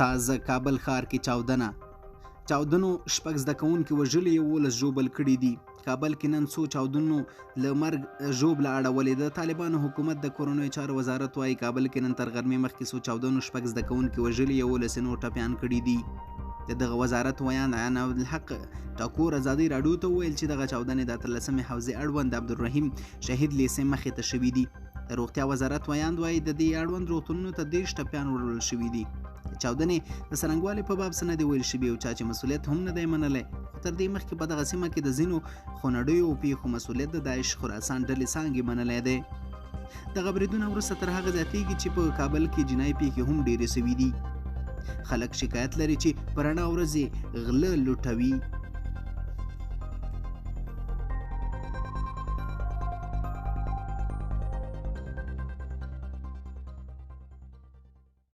تازه کابل ښار کې چاودنو شپږ زده کوونکي وژلي 11 ژوبل کړي دي. کابل کې نن څو چاودنو له مرګ ژوبله اړولې. د طالبانو حکومت د کورنیو چارو وزارت وایي کابل کې نن تر غرمې مخکې څو چاودنو شپږ زده کوونکي وژلي 11 نور ټپیان کړي دي. د دغه وزارت ویان عنایت الحق ټاکور ازادي راډیو ته وویل چې دغه چاودنې د 13مې حوزې اړوند عبدالرحیم شهید لیسې مخې ته شوي دي. د روغتیا وزارت ویاند وایي د دې اړوند روغتونونو ته 30 ټپیان وړل شوي دي. چاودنې د څرنګوالي په باب څه نه دي ویل شوي او چا چې مسؤلیت هم نه دی منلی. خو تر دې مخکې په دغه سیمه کې د ځینو خونړیو پیښو مسؤلیت د داعش خراسان ډلې څانګې منلی دی. دغه بریدونه وروسته تر هغه زیاتېږي چې په کابل کې جنایي پیښې هم ډېرې سوي دي. خلک شکایت لري چې په رڼا ورځ غله لوټوي